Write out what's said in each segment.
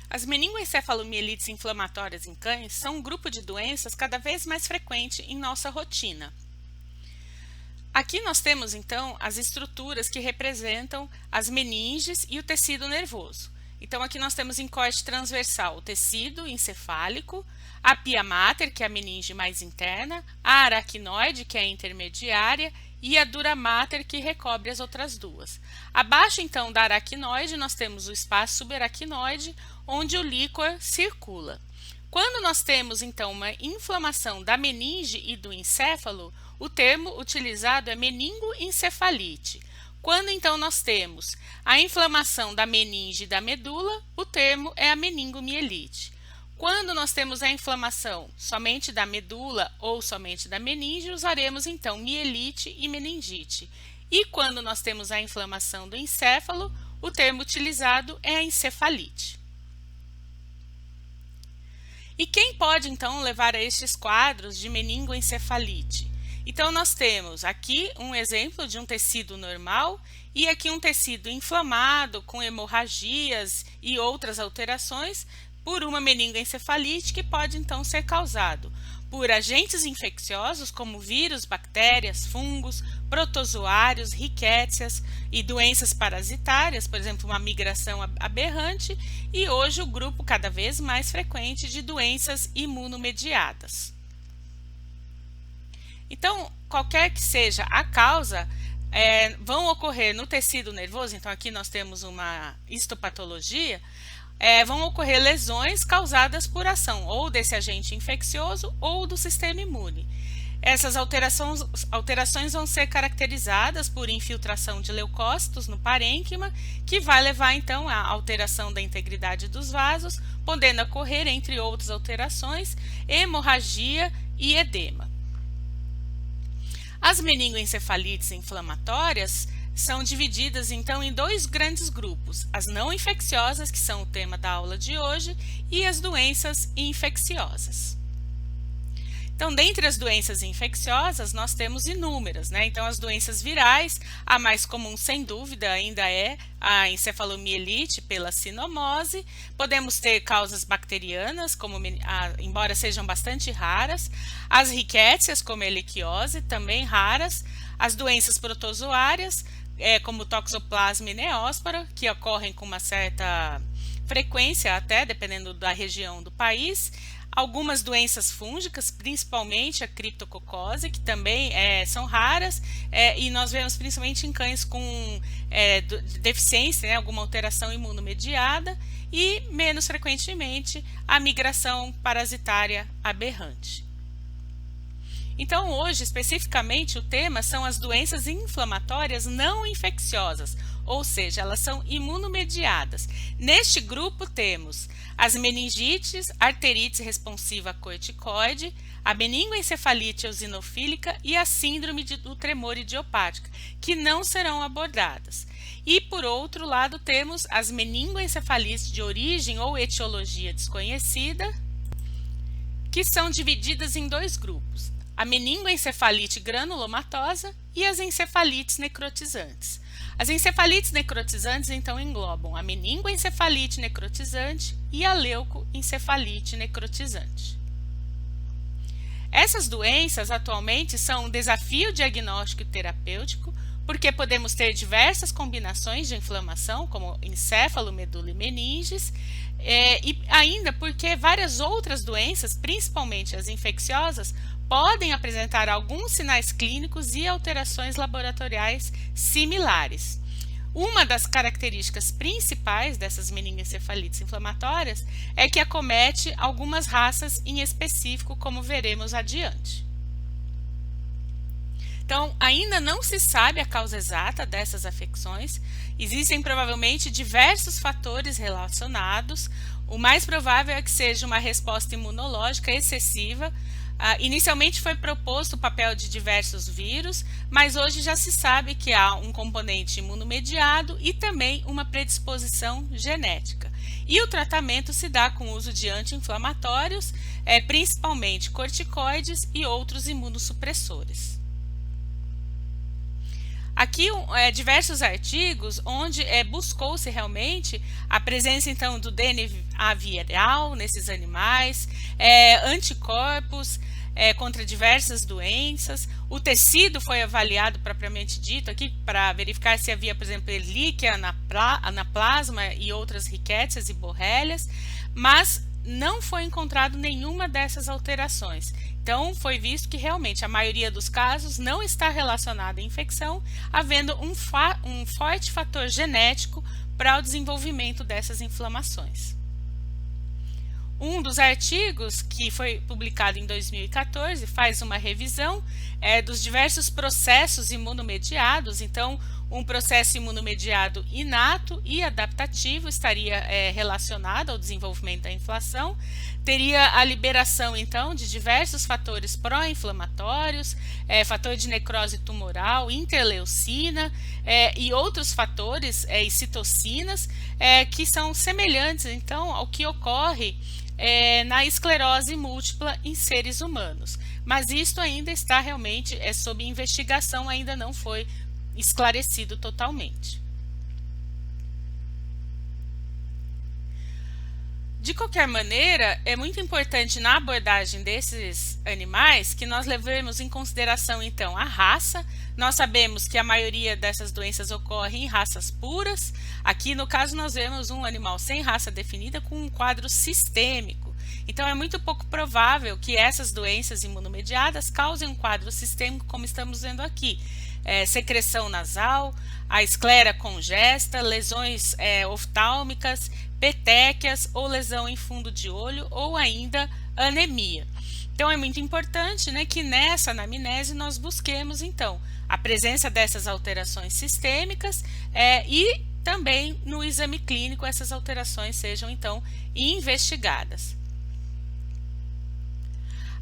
As meningoencefalomielites inflamatórias em cães são um grupo de doenças cada vez mais frequente em nossa rotina. Aqui nós temos então as estruturas que representam as meninges e o tecido nervoso. Então aqui nós temos em corte transversal o tecido encefálico, a pia mater, que é a meninge mais interna, a aracnoide, que é a intermediária, e a dura mater, que recobre as outras duas. Abaixo então da aracnoide nós temos o espaço subaracnoide, onde o líquor circula. Quando nós temos então uma inflamação da meninge e do encéfalo, o termo utilizado é meningoencefalite. Quando então nós temos a inflamação da meninge e da medula, o termo é a meningomielite. Quando nós temos a inflamação somente da medula ou somente da meninge, usaremos então mielite e meningite. E quando nós temos a inflamação do encéfalo, o termo utilizado é a encefalite. E quem pode então levar a estes quadros de meningoencefalite? Então nós temos aqui um exemplo de um tecido normal e aqui um tecido inflamado com hemorragias e outras alterações por uma meningoencefalite que pode então ser causado por agentes infecciosos como vírus, bactérias, fungos, protozoários, rickétsias e doenças parasitárias, por exemplo, uma migração aberrante, e hoje o grupo cada vez mais frequente de doenças imunomediadas. Então, qualquer que seja a causa, vão ocorrer no tecido nervoso, então aqui nós temos uma histopatologia, vão ocorrer lesões causadas por ação ou desse agente infeccioso ou do sistema imune. Essas alterações vão ser caracterizadas por infiltração de leucócitos no parênquima, que vai levar então à alteração da integridade dos vasos, podendo ocorrer, entre outras alterações, hemorragia e edema. As meningoencefalites inflamatórias são divididas então em dois grandes grupos, as não infecciosas, que são o tema da aula de hoje, e as doenças infecciosas. Então, dentre as doenças infecciosas, nós temos inúmeras, né? Então, as doenças virais, a mais comum, sem dúvida, ainda é a encefalomielite pela sinomose. Podemos ter causas bacterianas, embora sejam bastante raras. As rickétsias, como a elicquiose, também raras. As doenças protozoárias, como Toxoplasma e Neospora, que ocorrem com uma certa frequência, até dependendo da região do país. Algumas doenças fúngicas, principalmente a criptococose, que também são raras, e nós vemos principalmente em cães com deficiência, né, alguma alteração imunomediada, e menos frequentemente a migração parasitária aberrante. Então, hoje, especificamente, o tema são as doenças inflamatórias não infecciosas, ou seja, elas são imunomediadas. Neste grupo temos as meningites, arterite responsiva a corticoide, a meningoencefalite eosinofílica e a síndrome do tremor idiopática, que não serão abordadas. E, por outro lado, temos as meningoencefalites de origem ou etiologia desconhecida, que são divididas em dois grupos: a meningoencefalite granulomatosa e as encefalites necrotizantes. As encefalites necrotizantes, então, englobam a meningoencefalite necrotizante e a leucoencefalite necrotizante. Essas doenças, atualmente, são um desafio diagnóstico e terapêutico, porque podemos ter diversas combinações de inflamação, como encéfalo, medula e meninges, e ainda porque várias outras doenças, principalmente as infecciosas, podem apresentar alguns sinais clínicos e alterações laboratoriais similares. Uma das características principais dessas meningoencefalites inflamatórias é que acomete algumas raças em específico, como veremos adiante. Então, ainda não se sabe a causa exata dessas afecções. Existem provavelmente diversos fatores relacionados. O mais provável é que seja uma resposta imunológica excessiva. Inicialmente foi proposto o papel de diversos vírus, mas hoje já se sabe que há um componente imunomediado e também uma predisposição genética. E o tratamento se dá com o uso de anti-inflamatórios, principalmente corticoides e outros imunossupressores. Aqui diversos artigos onde buscou-se realmente a presença então do DNA viral nesses animais, anticorpos contra diversas doenças. O foi avaliado propriamente dito aqui para verificar se havia, por exemplo, Ehrlichia anaplasma e outras riquétsias e borrelias, mas não foi encontrado nenhuma dessas alterações. Então, foi visto que realmente a maioria dos casos não está relacionada à infecção, havendo um forte fator genético para o desenvolvimento dessas inflamações. Um dos artigos que foi publicado em 2014 faz uma revisão dos diversos processos imunomediados. Então, um processo imunomediado inato e adaptativo estaria relacionado ao desenvolvimento da inflamação. Teria a liberação, então, de diversos fatores pró-inflamatórios, fator de necrose tumoral, interleucina e outros fatores e citocinas que são semelhantes, então, ao que ocorre na esclerose múltipla em seres humanos. Mas isto ainda está realmente sob investigação, ainda não foi esclarecido totalmente. De qualquer maneira, é muito importante na abordagem desses animais que nós levemos em consideração então a raça. Nós sabemos que a maioria dessas doenças ocorre em raças puras. Aqui no caso nós vemos um animal sem raça definida com um quadro sistêmico. Então é muito pouco provável que essas doenças imunomediadas causem um quadro sistêmico como estamos vendo aqui. Secreção nasal, a esclera congesta, lesões oftálmicas, petequias ou lesão em fundo de olho ou ainda anemia. Então é muito importante, né, que nessa anamnese nós busquemos então a presença dessas alterações sistêmicas e também no exame clínico essas alterações sejam então investigadas.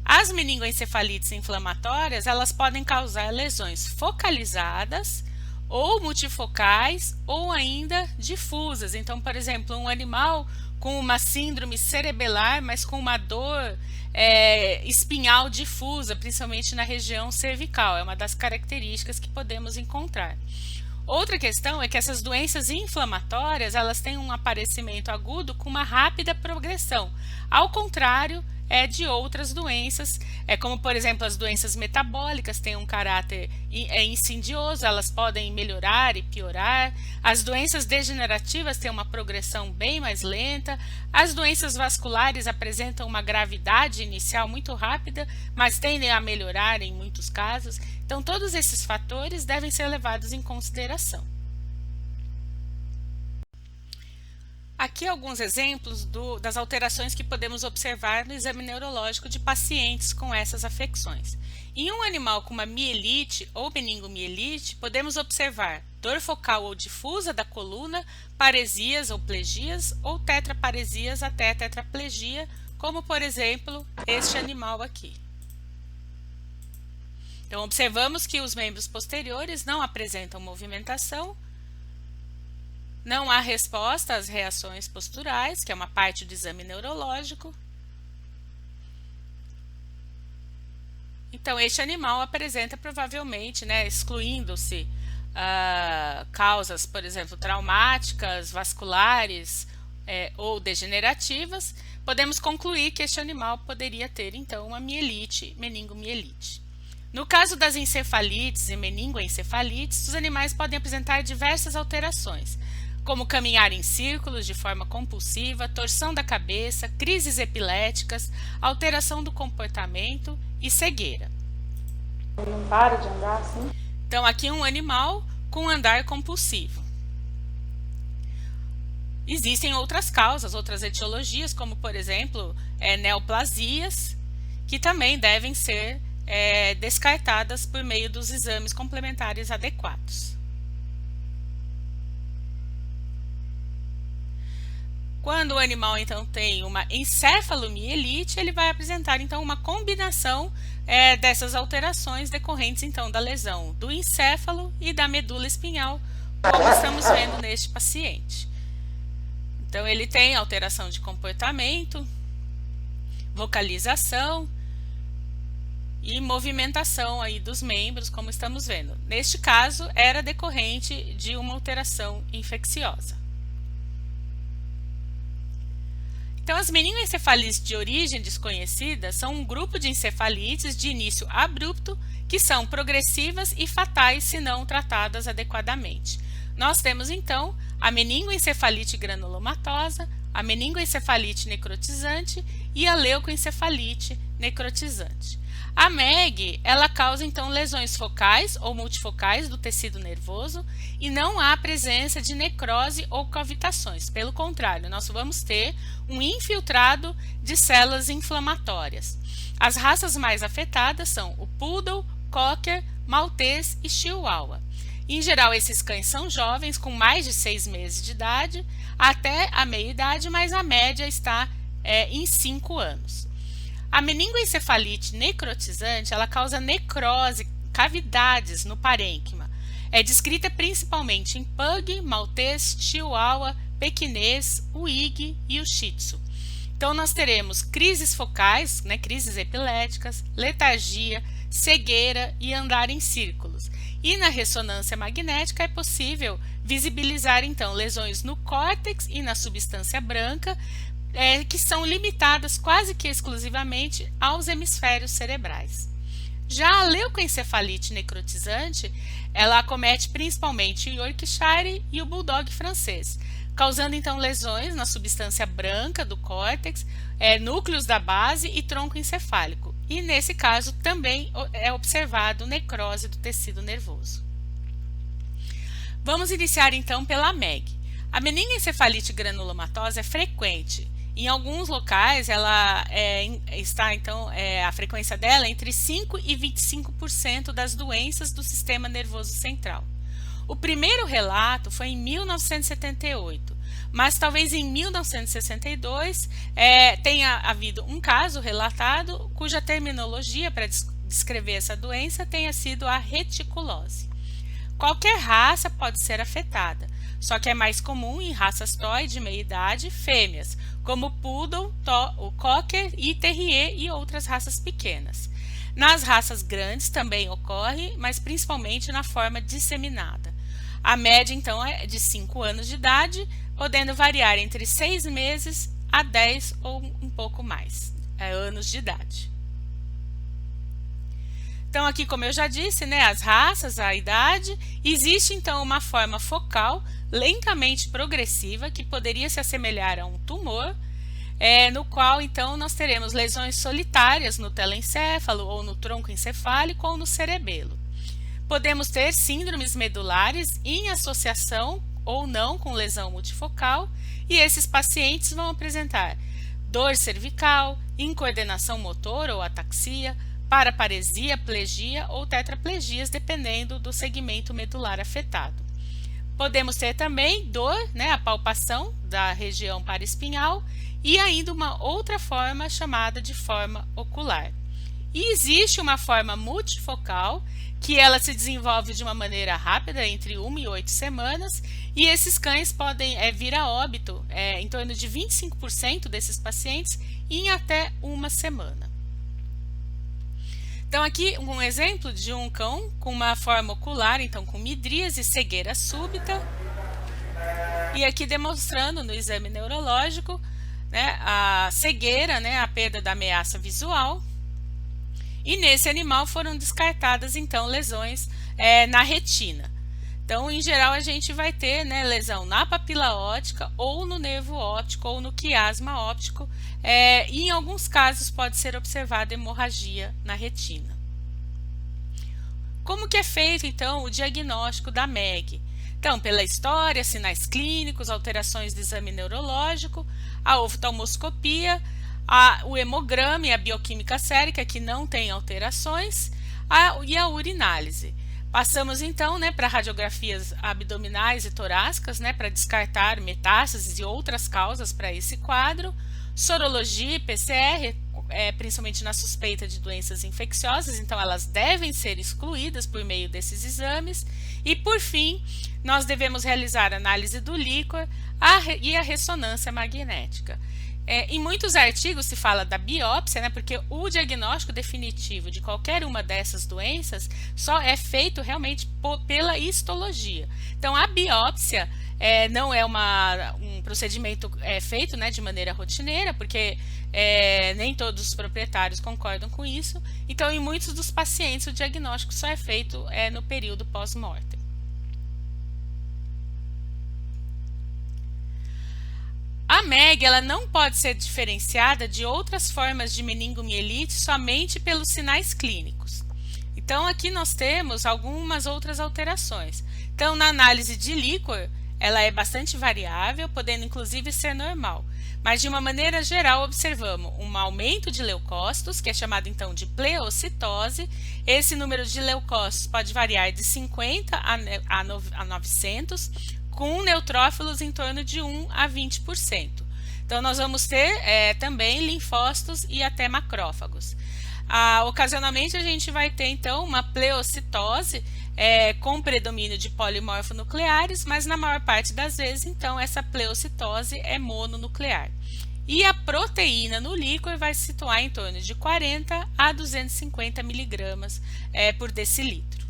As meningoencefalites inflamatórias, elas podem causar lesões focalizadas ou multifocais ou ainda difusas. Então, por exemplo, um animal com uma síndrome cerebelar, mas com uma dor espinhal difusa, principalmente na região cervical, é uma das características que podemos encontrar. Outra questão é que essas doenças inflamatórias, elas têm um aparecimento agudo com uma rápida progressão, ao contrário de outras doenças, como por exemplo as doenças metabólicas têm um caráter insidioso, elas podem melhorar e piorar. As doenças degenerativas têm uma progressão bem mais lenta. As doenças vasculares apresentam uma gravidade inicial muito rápida, mas tendem a melhorar em muitos casos. Então todos esses fatores devem ser levados em consideração. Aqui alguns exemplos das alterações que podemos observar no exame neurológico de pacientes com essas afecções. Em um animal com uma mielite ou meningomielite, podemos observar dor focal ou difusa da coluna, paresias ou plegias ou tetraparesias até tetraplegia, como por exemplo este animal aqui. Então observamos que os membros posteriores não apresentam movimentação. Não há resposta às reações posturais, que é uma parte do exame neurológico. Então, este animal apresenta provavelmente, excluindo-se causas, por exemplo, traumáticas, vasculares ou degenerativas, podemos concluir que este animal poderia ter, então, uma mielite, meningomielite. No caso das encefalites e meningoencefalites, os animais podem apresentar diversas alterações, como caminhar em círculos de forma compulsiva, torção da cabeça, crises epiléticas, alteração do comportamento e cegueira. Ele não para de andar assim? Então, aqui um animal com andar compulsivo. Existem outras causas, outras etiologias, como por exemplo, neoplasias, que também devem ser descartadas por meio dos exames complementares adequados. Quando o animal então tem uma encefalomielite, ele vai apresentar então uma combinação dessas alterações decorrentes então da lesão do encéfalo e da medula espinhal, como estamos vendo neste paciente. Então ele tem alteração de comportamento, vocalização e movimentação aí dos membros, como estamos vendo. Neste caso, era decorrente de uma alteração infecciosa. Então, as meningoencefalites de origem desconhecida são um grupo de encefalites de início abrupto que são progressivas e fatais se não tratadas adequadamente. Nós temos, então, a meningoencefalite granulomatosa, a meningoencefalite necrotizante e a leucoencefalite necrotizante. A MEG, ela causa então lesões focais ou multifocais do tecido nervoso e não há presença de necrose ou cavitações. Pelo contrário, nós vamos ter um infiltrado de células inflamatórias. As raças mais afetadas são o Poodle, Cocker, Maltês e Chihuahua. Em geral, esses cães são jovens, com mais de 6 meses de idade, até a meia-idade, mas a média está em 5 anos. A meningoencefalite necrotizante, ela causa necrose, cavidades no parênquima. É descrita principalmente em Pug, Maltês, Chihuahua, Pequinês, Uig e o Shih Tzu. Então, nós teremos crises focais, crises epiléticas, letargia, cegueira e andar em círculos. E na ressonância magnética é possível visibilizar, então, lesões no córtex e na substância branca, que são limitadas quase que exclusivamente aos hemisférios cerebrais. Já a leucoencefalite necrotizante, ela acomete principalmente o Yorkshire e o Bulldog francês, causando então lesões na substância branca do córtex, núcleos da base e tronco encefálico. E nesse caso também é observado necrose do tecido nervoso. Vamos iniciar então pela MEG. A meningoencefalite granulomatosa é frequente. Em alguns locais, ela está, então, a frequência dela é entre 5% e 25% das doenças do sistema nervoso central. O primeiro relato foi em 1978, mas talvez em 1962 tenha havido um caso relatado cuja terminologia para descrever essa doença tenha sido a reticulose. Qualquer raça pode ser afetada, só que é mais comum em raças toy de meia-idade fêmeas, como o Poodle, o Cocker e Terrier e outras raças pequenas. Nas raças grandes também ocorre, mas principalmente na forma disseminada. A média, então, é de 5 anos de idade, podendo variar entre 6 meses a 10 ou um pouco mais anos de idade. Então, aqui, como eu já disse, as raças, a idade, existe, então, uma forma focal lentamente progressiva que poderia se assemelhar a um tumor, no qual, então, nós teremos lesões solitárias no telencéfalo, ou no tronco encefálico, ou no cerebelo. Podemos ter síndromes medulares em associação ou não com lesão multifocal, e esses pacientes vão apresentar dor cervical, incoordenação motor ou ataxia, paraparesia, plegia ou tetraplegias, dependendo do segmento medular afetado. Podemos ter também dor, a palpação da região paraespinhal e ainda uma outra forma chamada de forma ocular. E existe uma forma multifocal que ela se desenvolve de uma maneira rápida, entre 1 e 8 semanas, e esses cães podem vir a óbito, em torno de 25% desses pacientes, em até 1 semana. Então, aqui um exemplo de um cão com uma forma ocular, então com midríase e cegueira súbita. E aqui demonstrando no exame neurológico a cegueira, a perda da ameaça visual. E nesse animal foram descartadas, então, lesões na retina. Então, em geral, a gente vai ter lesão na papila óptica, ou no nervo óptico, ou no quiasma óptico, e em alguns casos pode ser observada hemorragia na retina. Como que é feito, então, o diagnóstico da MEG? Então, pela história, sinais clínicos, alterações do exame neurológico, a oftalmoscopia, o hemograma e a bioquímica sérica, que não tem alterações, e a urinálise. Passamos então para radiografias abdominais e torácicas, para descartar metástases e outras causas para esse quadro, sorologia e PCR, principalmente na suspeita de doenças infecciosas, então elas devem ser excluídas por meio desses exames, e por fim, nós devemos realizar análise do líquor e a ressonância magnética. Em muitos artigos se fala da biópsia, né, porque o diagnóstico definitivo de qualquer uma dessas doenças só é feito realmente pela histologia. Então, a biópsia não é um procedimento feito, né, de maneira rotineira, porque nem todos os proprietários concordam com isso. Então, em muitos dos pacientes, o diagnóstico só é feito no período pós-mortem. A MEG ela não pode ser diferenciada de outras formas de meningomielite somente pelos sinais clínicos. Então, aqui nós temos algumas outras alterações. Então, na análise de líquor, ela é bastante variável, podendo inclusive ser normal. Mas, de uma maneira geral, observamos um aumento de leucócitos, que é chamado então de pleocitose. Esse número de leucócitos pode variar de 50 a 900, com neutrófilos em torno de 1 a 20%. Então, nós vamos ter também linfócitos e até macrófagos. Ocasionalmente, a gente vai ter, então, uma pleocitose com predomínio de polimorfonucleares, mas na maior parte das vezes, então, essa pleocitose é mononuclear. E a proteína no líquor vai se situar em torno de 40 a 250 miligramas por decilitro.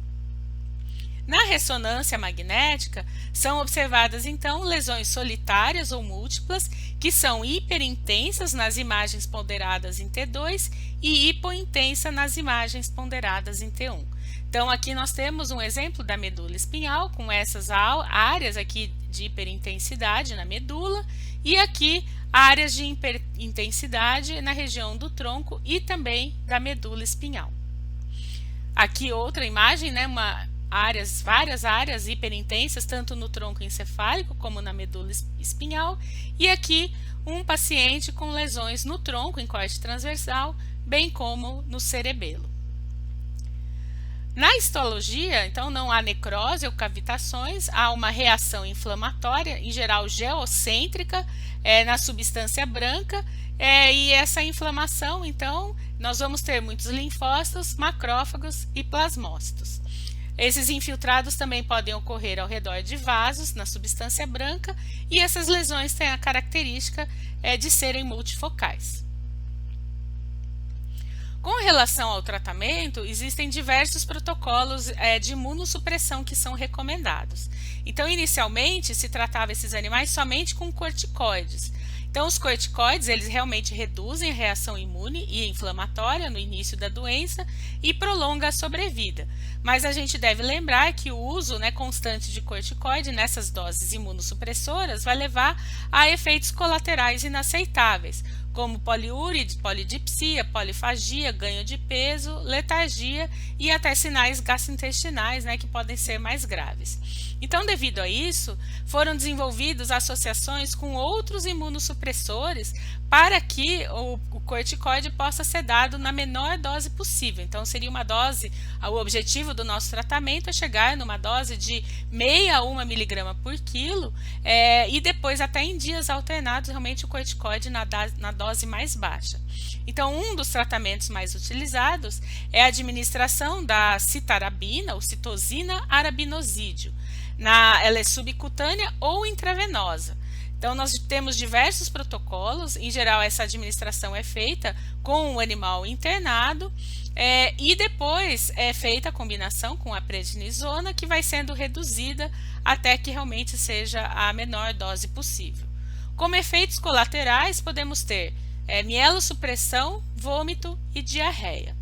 Na ressonância magnética, são observadas, então, lesões solitárias ou múltiplas, que são hiperintensas nas imagens ponderadas em T2 e hipointensa nas imagens ponderadas em T1. Então, aqui nós temos um exemplo da medula espinhal, com essas áreas aqui de hiperintensidade na medula, e aqui áreas de hiperintensidade na região do tronco e também da medula espinhal. Aqui outra imagem, né, várias áreas hiperintensas, tanto no tronco encefálico como na medula espinhal, e aqui um paciente com lesões no tronco em corte transversal, bem como no cerebelo. Na histologia, então, não há necrose ou cavitações, há uma reação inflamatória, em geral geocêntrica, na substância branca, e essa inflamação, então, nós vamos ter muitos linfócitos, macrófagos e plasmócitos. Esses infiltrados também podem ocorrer ao redor de vasos, na substância branca, e essas lesões têm a característica de serem multifocais. Com relação ao tratamento, existem diversos protocolos de imunossupressão que são recomendados. Então, inicialmente, se tratava esses animais somente com corticoides. Então, os corticoides, eles realmente reduzem a reação imune e inflamatória no início da doença e prolonga a sobrevida. Mas a gente deve lembrar que o uso constante de corticoide nessas doses imunossupressoras vai levar a efeitos colaterais inaceitáveis, como poliúria, polidipsia, polifagia, ganho de peso, letargia e até sinais gastrointestinais, que podem ser mais graves. Então, devido a isso, foram desenvolvidas associações com outros imunossupressores para que o corticoide possa ser dado na menor dose possível. Então, seria uma dose, o objetivo do nosso tratamento é chegar numa dose de 0,5 a 1 miligrama por quilo e depois até em dias alternados realmente o corticoide na dose mais baixa. Então, um dos tratamentos mais utilizados é a administração da citarabina ou citosina arabinosídeo. Ela é subcutânea ou intravenosa. Então, nós temos diversos protocolos, em geral essa administração é feita com o animal internado e depois é feita a combinação com a prednisona, que vai sendo reduzida até que realmente seja a menor dose possível. Como efeitos colaterais, podemos ter mielossupressão, vômito e diarreia.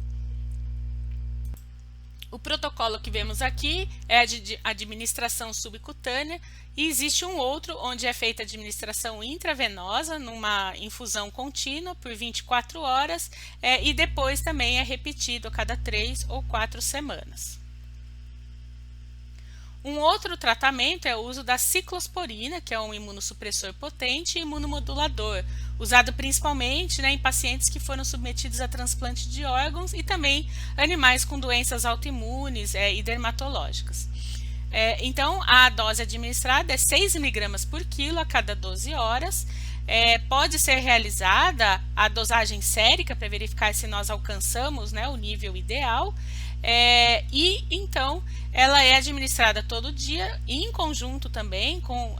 O protocolo que vemos aqui é a de administração subcutânea e existe um outro onde é feita a administração intravenosa numa infusão contínua por 24 horas e depois também é repetido a cada 3 ou 4 semanas. Um outro tratamento é o uso da ciclosporina, que é um imunossupressor potente e imunomodulador, usado principalmente em pacientes que foram submetidos a transplante de órgãos e também animais com doenças autoimunes e dermatológicas. Então, a dose administrada é 6 mg por quilo a cada 12 horas. Pode ser realizada a dosagem sérica para verificar se nós alcançamos o nível ideal. e então ela é administrada todo dia em conjunto também com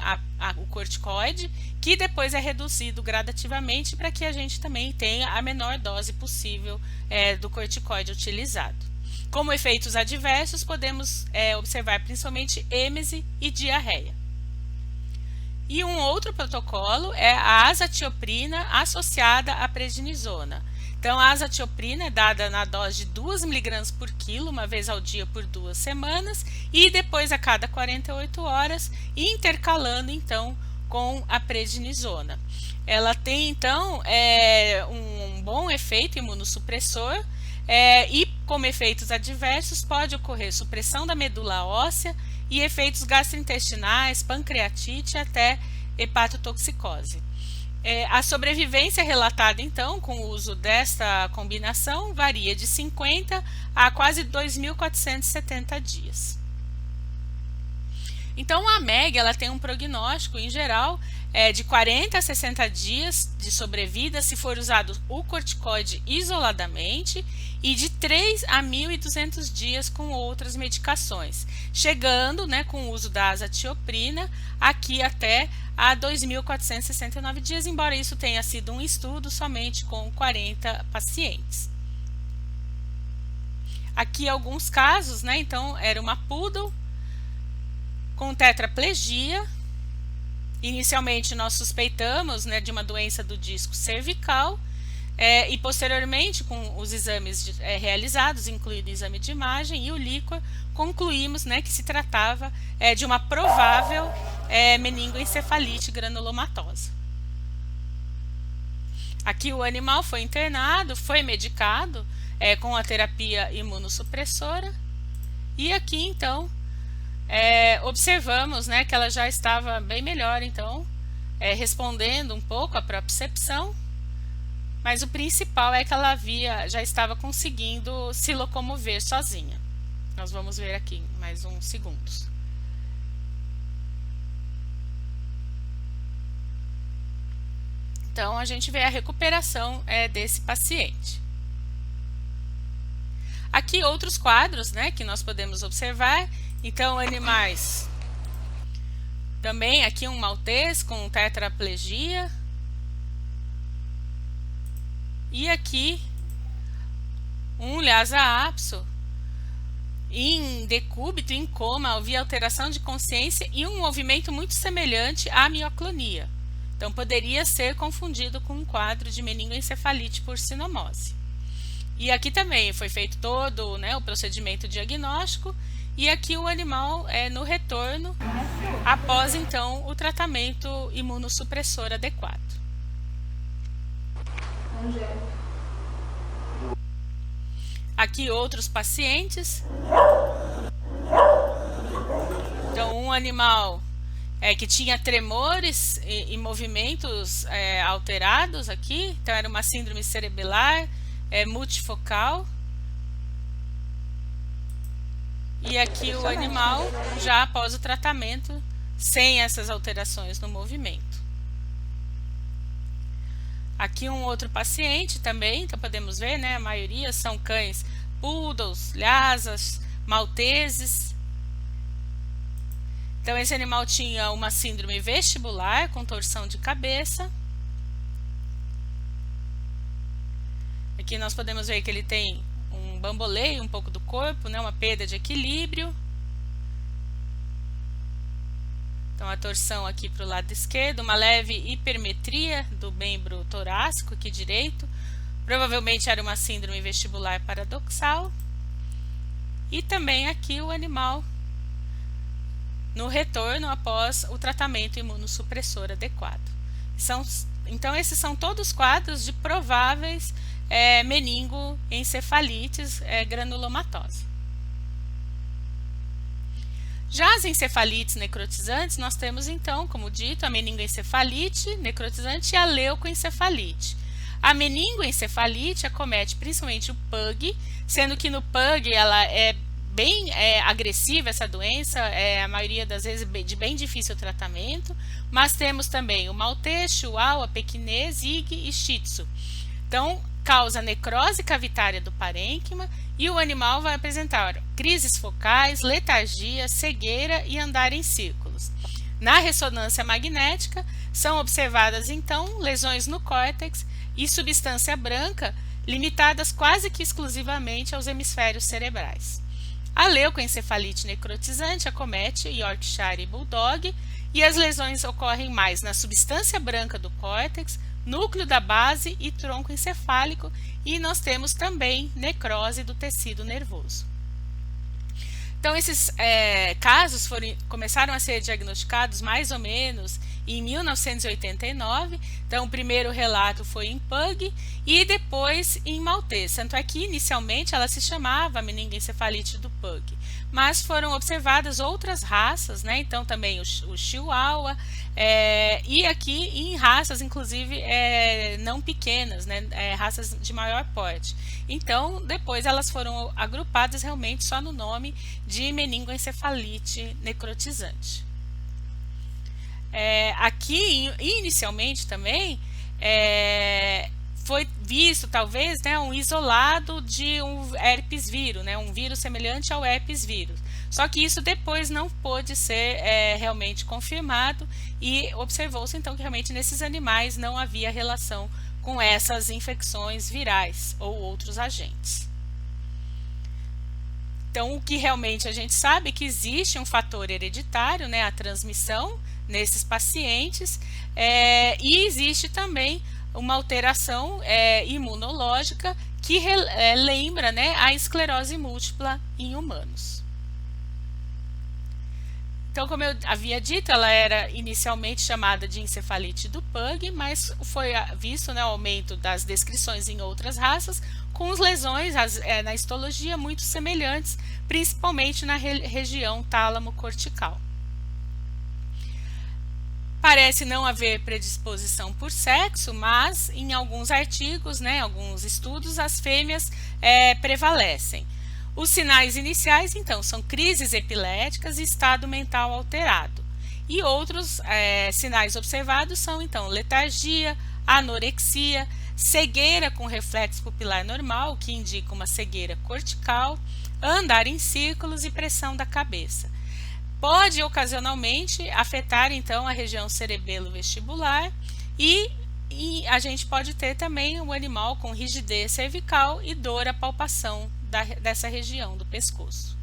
o corticoide, que depois é reduzido gradativamente para que a gente também tenha a menor dose possível do corticoide utilizado. Como efeitos adversos, podemos observar principalmente êmese e diarreia. E um outro protocolo é a azatioprina associada à prednisona. Então, a azatioprina é dada na dose de 2 mg por quilo, uma vez ao dia por 2 semanas, e depois a cada 48 horas, intercalando então com a prednisona. Ela tem então um bom efeito imunossupressor, e como efeitos adversos pode ocorrer supressão da medula óssea e efeitos gastrointestinais, pancreatite e até hepatotoxicose. A sobrevivência relatada, então, com o uso desta combinação varia de 50 a quase 2.470 dias. Então, a MEG ela tem um prognóstico, em geral, de 40 a 60 dias de sobrevida se for usado o corticoide isoladamente e de 3 a 1.200 dias com outras medicações, chegando, com o uso da azatioprina aqui até a 2.469 dias, embora isso tenha sido um estudo somente com 40 pacientes. Aqui alguns casos, então era uma poodle com tetraplegia. Inicialmente nós suspeitamos de uma doença do disco cervical e posteriormente com os exames realizados, incluindo o exame de imagem e o líquor, concluímos que se tratava de uma provável meningoencefalite granulomatosa. Aqui o animal foi internado, foi medicado com a terapia imunossupressora e aqui então observamos que ela já estava bem melhor, então, respondendo um pouco à propriocepção, mas o principal é que ela já estava conseguindo se locomover sozinha. Nós vamos ver aqui em mais uns segundos. Então, a gente vê a recuperação desse paciente. Aqui outros quadros que nós podemos observar. Então, animais, também aqui um maltês com tetraplegia, e aqui um Lhasa apso em decúbito, em coma, havia alteração de consciência e um movimento muito semelhante à mioclonia. Então, poderia ser confundido com um quadro de meningoencefalite por sinomose. E aqui também foi feito todo o procedimento diagnóstico. E aqui o animal no retorno após então o tratamento imunossupressor adequado. Aqui outros pacientes. Então um animal que tinha tremores e movimentos alterados aqui. Então era uma síndrome cerebelar multifocal. E aqui o animal já após o tratamento, sem essas alterações no movimento. Aqui um outro paciente também, então podemos ver, a maioria são cães poodles, lhasas, malteses. Então esse animal tinha uma síndrome vestibular com torção de cabeça. Aqui nós podemos ver que ele tem um bamboleio um pouco do corpo, uma perda de equilíbrio. Então a torção aqui para o lado esquerdo, uma leve hipermetria do membro torácico aqui direito, provavelmente era uma síndrome vestibular paradoxal. E também aqui o animal no retorno após o tratamento imunossupressor adequado. Então esses são todos quadros de prováveis meningoencefalites granulomatosas. Já as encefalites necrotizantes, nós temos então, como dito, a meningoencefalite necrotizante e a leucoencefalite. A meningoencefalite acomete principalmente o pug, sendo que no pug ela é bem agressiva, essa doença, a maioria das vezes de bem difícil tratamento, mas temos também o maltês, chihuahua, pequinês, ig e shih tzu. Então, causa necrose cavitária do parênquima e o animal vai apresentar crises focais, letargia, cegueira e andar em círculos. Na ressonância magnética, são observadas então lesões no córtex e substância branca, limitadas quase que exclusivamente aos hemisférios cerebrais. A leucoencefalite necrotizante acomete Yorkshire e Bulldog, e as lesões ocorrem mais na substância branca do córtex, núcleo da base e tronco encefálico, e nós temos também necrose do tecido nervoso. Então, esses casos começaram a ser diagnosticados mais ou menos em 1989. Então, o primeiro relato foi em pug e depois em maltês. Tanto é que, inicialmente, ela se chamava meningoencefalite do pug. Mas foram observadas outras raças, né? Então, também o chihuahua, e aqui em raças, inclusive, não pequenas, né? Raças de maior porte. Então, depois elas foram agrupadas realmente só no nome de meningoencefalite necrotizante. Aqui, inicialmente também, foi visto talvez, né, um isolado de um herpes vírus, né, um vírus semelhante ao herpes vírus. Só que isso depois não pôde ser realmente confirmado e observou-se então que realmente nesses animais não havia relação com essas infecções virais ou outros agentes. Então, o que realmente a gente sabe é que existe um fator hereditário, né, a transmissão nesses pacientes, e existe também uma alteração imunológica que lembra, né, a esclerose múltipla em humanos. Então, como eu havia dito, ela era inicialmente chamada de encefalite do pug, mas foi visto, né, o aumento das descrições em outras raças, com as lesões na histologia muito semelhantes, principalmente na região tálamo-cortical. Parece não haver predisposição por sexo, mas em alguns artigos, né, alguns estudos, as fêmeas prevalecem. Os sinais iniciais, então, são crises epiléticas e estado mental alterado. E outros sinais observados são, então, letargia, anorexia, cegueira com reflexo pupilar normal, que indica uma cegueira cortical, andar em círculos e pressão da cabeça. Pode ocasionalmente afetar então a região cerebelo-vestibular e a gente pode ter também o animal com rigidez cervical e dor à palpação dessa região do pescoço.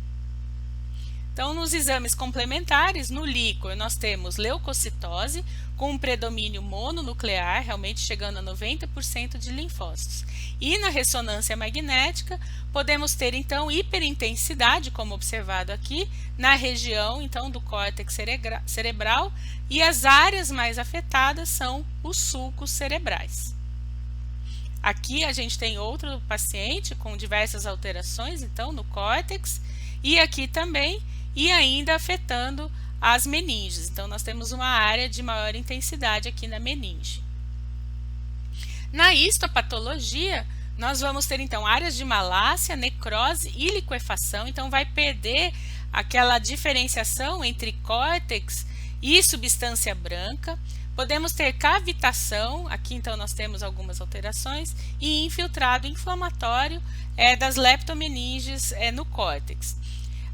Então, nos exames complementares, no líquor, nós temos leucocitose, com um predomínio mononuclear, realmente chegando a 90% de linfócitos. E na ressonância magnética, podemos ter, então, hiperintensidade, como observado aqui, na região, então, do córtex cerebral, e as áreas mais afetadas são os sulcos cerebrais. Aqui a gente tem outro paciente com diversas alterações, então, no córtex, e aqui também, e ainda afetando as meninges. Então, nós temos uma área de maior intensidade aqui na meninge. Na histopatologia, nós vamos ter, então, áreas de malácia, necrose e liquefação. Então, vai perder aquela diferenciação entre córtex e substância branca. Podemos ter cavitação, aqui, então, nós temos algumas alterações, e infiltrado inflamatório das leptomeninges no córtex.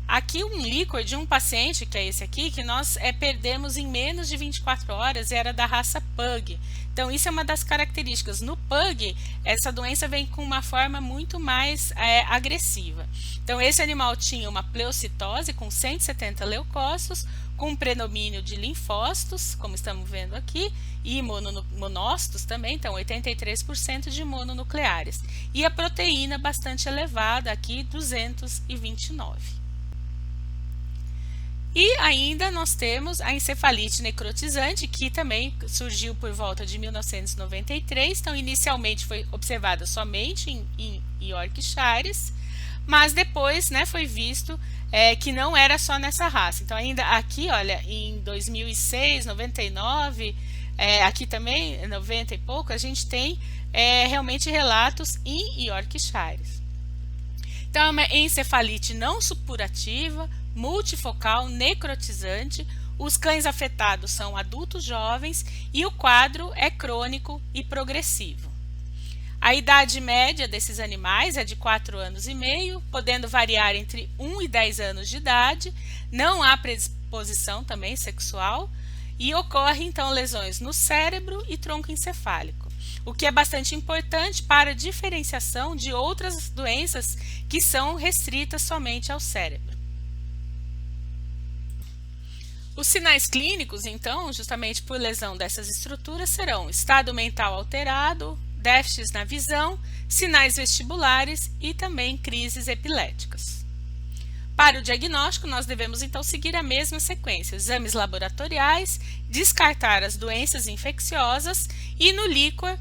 Aqui um líquor de um paciente, que é esse aqui, que nós perdemos em menos de 24 horas, era da raça Pug. Então, isso é uma das características. No Pug, essa doença vem com uma forma muito mais agressiva. Então, esse animal tinha uma pleocitose com 170 leucócitos, com predomínio de linfócitos, como estamos vendo aqui, e monócitos também, então 83% de mononucleares. E a proteína bastante elevada, aqui 229. E ainda nós temos a encefalite necrotizante, que também surgiu por volta de 1993. Então, inicialmente foi observada somente em Yorkshires, mas depois, né, foi visto que não era só nessa raça. Então, ainda aqui, olha, em 2006, 99, aqui também, 90 e pouco, a gente tem realmente relatos em Yorkshires. Então, é uma encefalite não supurativa, multifocal, necrotizante. Os cães afetados são adultos jovens e o quadro é crônico e progressivo. A idade média desses animais é de 4 anos e meio, podendo variar entre 1 e 10 anos de idade. Não há predisposição também sexual e ocorre então lesões no cérebro e tronco encefálico, o que é bastante importante para a diferenciação de outras doenças que são restritas somente ao cérebro. Os sinais clínicos, então, justamente por lesão dessas estruturas, serão estado mental alterado, déficits na visão, sinais vestibulares e também crises epiléticas. Para o diagnóstico, nós devemos então seguir a mesma sequência: exames laboratoriais, descartar as doenças infecciosas e no líquor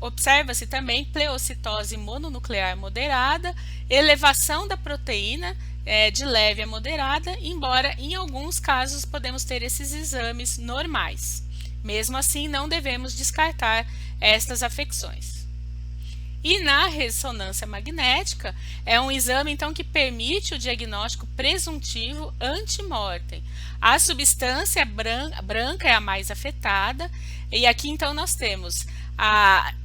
observa-se também pleocitose mononuclear moderada, elevação da proteína de leve a moderada, embora em alguns casos podemos ter esses exames normais. Mesmo assim, não devemos descartar estas afecções. E na ressonância magnética, é um exame então que permite o diagnóstico presuntivo ante-mortem. A substância branca é a mais afetada, e aqui então nós temos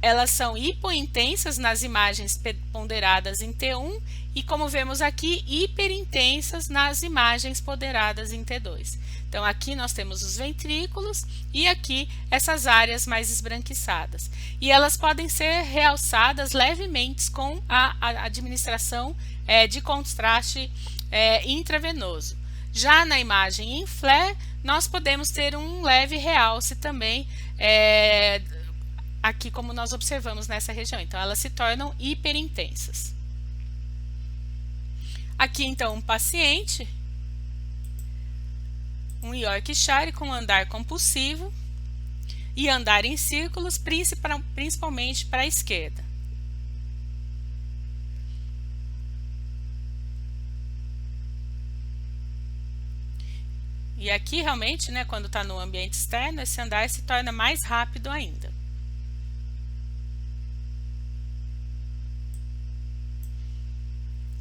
elas são hipointensas nas imagens ponderadas em T1 e, como vemos aqui, hiperintensas nas imagens ponderadas em T2. Então aqui nós temos os ventrículos e aqui essas áreas mais esbranquiçadas. E elas podem ser realçadas levemente com a administração de contraste intravenoso. Já na imagem em flare, nós podemos ter um leve realce também, aqui como nós observamos nessa região. Então elas se tornam hiperintensas. Aqui então um paciente, um Yorkshire com andar compulsivo e andar em círculos, principalmente para a esquerda. E aqui realmente, né, quando está no ambiente externo, esse andar se torna mais rápido ainda.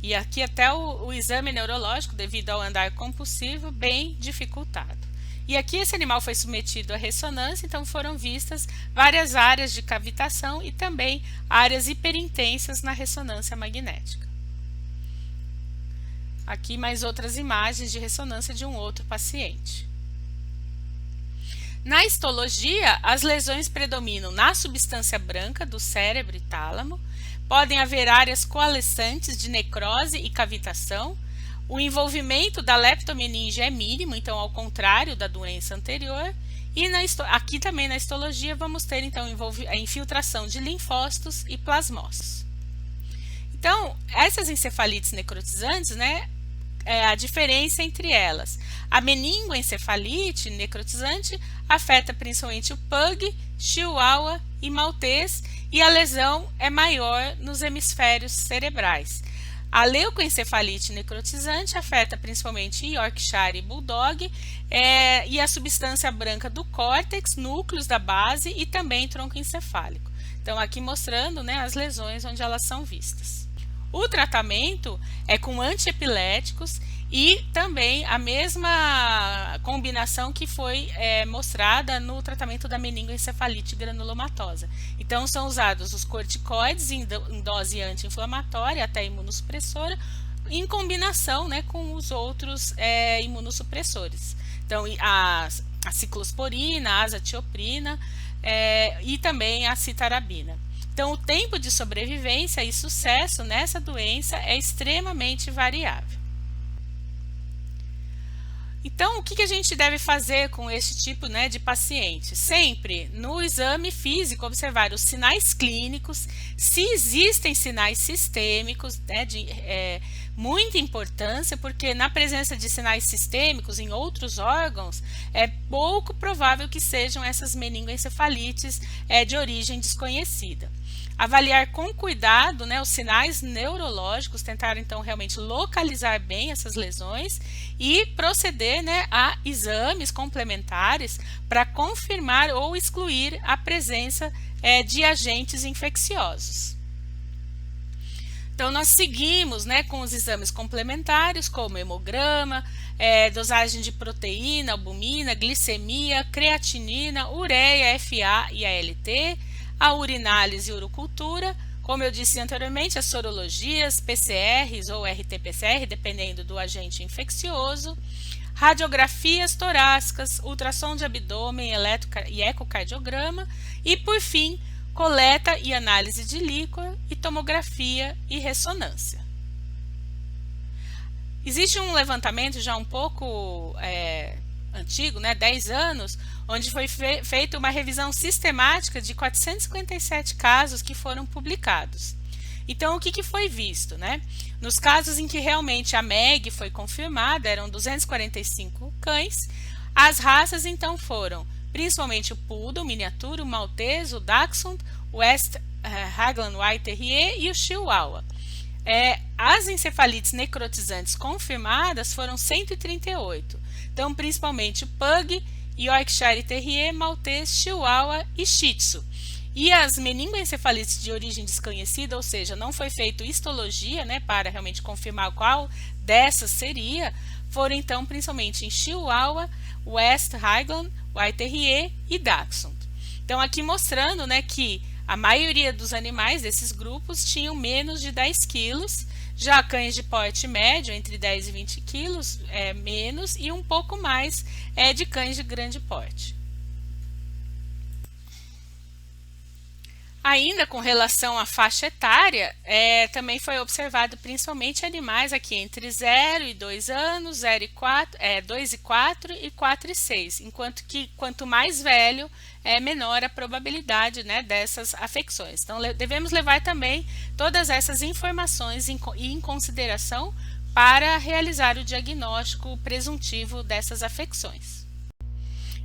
E aqui até o exame neurológico, devido ao andar compulsivo, bem dificultado. E aqui esse animal foi submetido à ressonância, então foram vistas várias áreas de cavitação e também áreas hiperintensas na ressonância magnética. Aqui mais outras imagens de ressonância de um outro paciente. Na histologia, as lesões predominam na substância branca do cérebro e tálamo. Podem haver áreas coalescentes de necrose e cavitação. O envolvimento da leptomeninge é mínimo, então ao contrário da doença anterior. E aqui também na histologia vamos ter então a infiltração de linfócitos e plasmócitos. Então, essas encefalites necrotizantes, né, a diferença entre elas. A meningoencefalite necrotizante afeta principalmente o pug, chihuahua e maltês, e a lesão é maior nos hemisférios cerebrais. A leucoencefalite necrotizante afeta principalmente Yorkshire e Bulldog, e a substância branca do córtex, núcleos da base e também tronco encefálico. Então, aqui mostrando, né, as lesões onde elas são vistas. O tratamento é com antiepiléticos e também a mesma combinação que foi mostrada no tratamento da meningoencefalite granulomatosa. Então, são usados os corticoides em dose anti-inflamatória, até imunossupressora, em combinação, né, com os outros imunossupressores. Então, a ciclosporina, a azatioprina e também a citarabina. Então, o tempo de sobrevivência e sucesso nessa doença é extremamente variável. Então, o que a gente deve fazer com esse tipo, né, de paciente? Sempre, no exame físico, observar os sinais clínicos, se existem sinais sistêmicos, né, de muita importância, porque na presença de sinais sistêmicos em outros órgãos, é pouco provável que sejam essas meningoencefalites de origem desconhecida. Avaliar com cuidado, né, os sinais neurológicos, tentar então realmente localizar bem essas lesões e proceder, né, a exames complementares para confirmar ou excluir a presença de agentes infecciosos. Então, nós seguimos, né, com os exames complementares, como hemograma, dosagem de proteína, albumina, glicemia, creatinina, ureia, FA e ALT, a urinálise e urocultura, como eu disse anteriormente, as sorologias, PCRs ou RT-PCR, dependendo do agente infeccioso, radiografias torácicas, ultrassom de abdômen e ecocardiograma e, por fim, coleta e análise de líquor e tomografia e ressonância. Existe um levantamento já um pouco antigo, 10 anos, onde foi feita uma revisão sistemática de 457 casos que foram publicados. Então, o que foi visto? Nos casos em que realmente a MEG foi confirmada, eram 245 cães, as raças então foram principalmente o Poodle, Miniatura, o Maltese, o Dachshund, o West Highland White Terrier e o Chihuahua. As encefalites necrotizantes confirmadas foram 138, então principalmente Pug, Yorkshire Terrier, Maltese, Chihuahua e Shih Tzu. E as meningoencefalites de origem desconhecida, ou seja, não foi feita histologia para realmente confirmar qual dessas seria, foram então principalmente em Chihuahua, West Highland, White Terrier e Dachshund. Então aqui mostrando que a maioria dos animais desses grupos tinham menos de 10 quilos, já cães de porte médio, entre 10 e 20 quilos, menos, e um pouco mais de cães de grande porte. Ainda com relação à faixa etária, também foi observado principalmente animais aqui entre 0 e 2 anos, 2 e 4 e 4 e 6, enquanto que quanto mais velho, menor a probabilidade dessas afecções. Então, devemos levar também todas essas informações em consideração para realizar o diagnóstico presuntivo dessas afecções.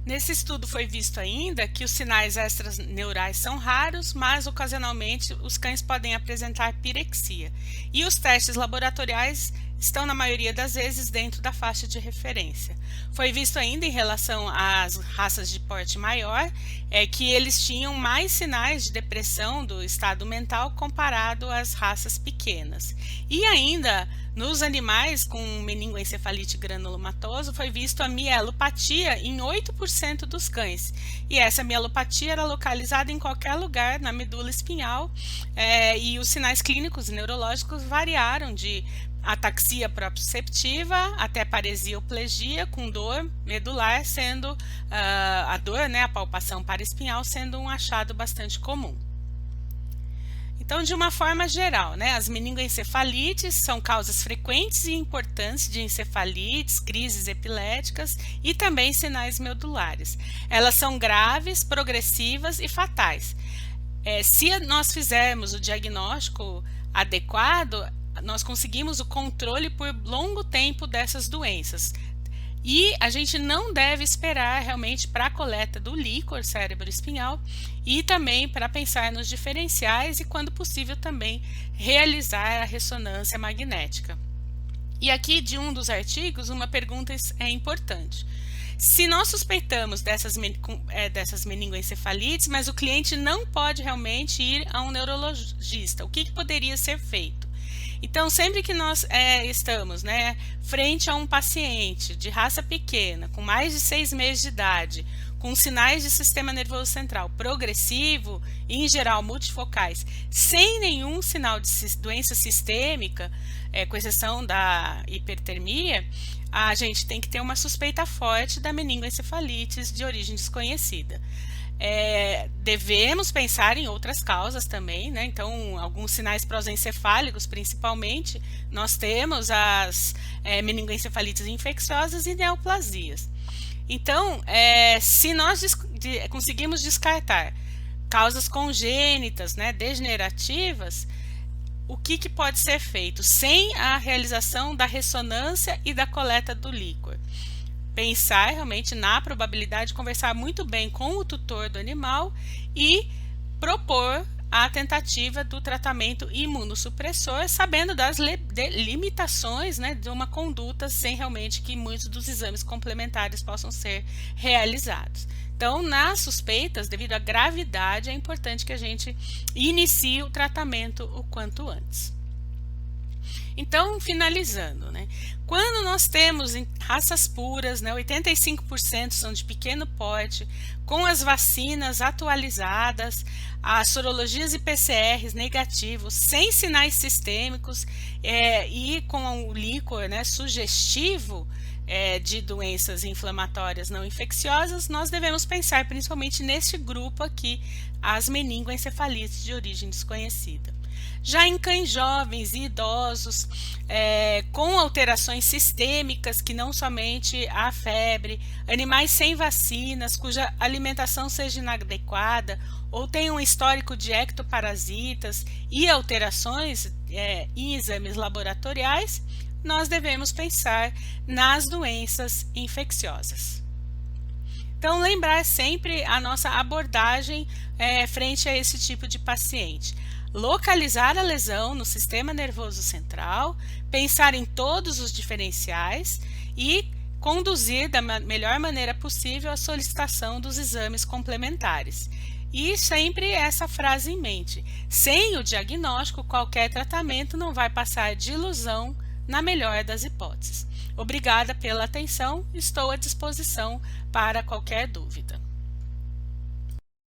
Nesse estudo foi visto ainda que os sinais extraneurais são raros, mas ocasionalmente os cães podem apresentar pirexia. E os testes laboratoriais estão na maioria das vezes dentro da faixa de referência. Foi visto ainda em relação às raças de porte maior, que eles tinham mais sinais de depressão do estado mental comparado às raças pequenas. E ainda nos animais com meningoencefalite granulomatosa foi visto a mielopatia em 8% dos cães. E essa mielopatia era localizada em qualquer lugar na medula espinhal, e os sinais clínicos e neurológicos variaram de ataxia proprioceptiva até paresia ou plegia com dor medular, sendo a dor, a palpação paraespinhal, sendo um achado bastante comum. Então, de uma forma geral, as meningoencefalites são causas frequentes e importantes de encefalites, crises epiléticas e também sinais medulares. Elas são graves, progressivas e fatais. Se nós fizermos o diagnóstico adequado, nós conseguimos o controle por longo tempo dessas doenças. E a gente não deve esperar realmente para a coleta do líquor cérebro-espinhal e também para pensar nos diferenciais e, quando possível, também realizar a ressonância magnética. E aqui, de um dos artigos, uma pergunta é importante. Se nós suspeitamos dessas meningoencefalites, mas o cliente não pode realmente ir a um neurologista, o que poderia ser feito? Então, sempre que nós estamos frente a um paciente de raça pequena, com mais de 6 meses de idade, com sinais de sistema nervoso central progressivo, em geral multifocais, sem nenhum sinal de doença sistêmica, com exceção da hipertermia, a gente tem que ter uma suspeita forte da meningoencefalites de origem desconhecida. Devemos pensar em outras causas também, então alguns sinais prosencefálicos principalmente, nós temos as meningoencefalites infecciosas e neoplasias. Então, se nós conseguimos descartar causas congênitas, degenerativas, o que pode ser feito sem a realização da ressonância e da coleta do líquor? Pensar realmente na probabilidade, conversar muito bem com o tutor do animal e propor a tentativa do tratamento imunossupressor, sabendo das limitações de uma conduta sem realmente que muitos dos exames complementares possam ser realizados. Então, nas suspeitas, devido à gravidade, é importante que a gente inicie o tratamento o quanto antes. Então, finalizando, né? Quando nós temos raças puras, né, 85% são de pequeno porte, com as vacinas atualizadas, as sorologias e PCRs negativos, sem sinais sistêmicos e com o líquor, né, sugestivo de doenças inflamatórias não infecciosas, nós devemos pensar principalmente neste grupo aqui, as meningoencefalites de origem desconhecida. Já em cães jovens e idosos, com alterações sistêmicas, que não somente a febre, animais sem vacinas, cuja alimentação seja inadequada, ou tem um histórico de ectoparasitas e alterações em exames laboratoriais, nós devemos pensar nas doenças infecciosas. Então, lembrar sempre a nossa abordagem frente a esse tipo de paciente. Localizar a lesão no sistema nervoso central, pensar em todos os diferenciais e conduzir da melhor maneira possível a solicitação dos exames complementares. E sempre essa frase em mente: sem o diagnóstico, qualquer tratamento não vai passar de ilusão na melhor das hipóteses. Obrigada pela atenção, estou à disposição para qualquer dúvida.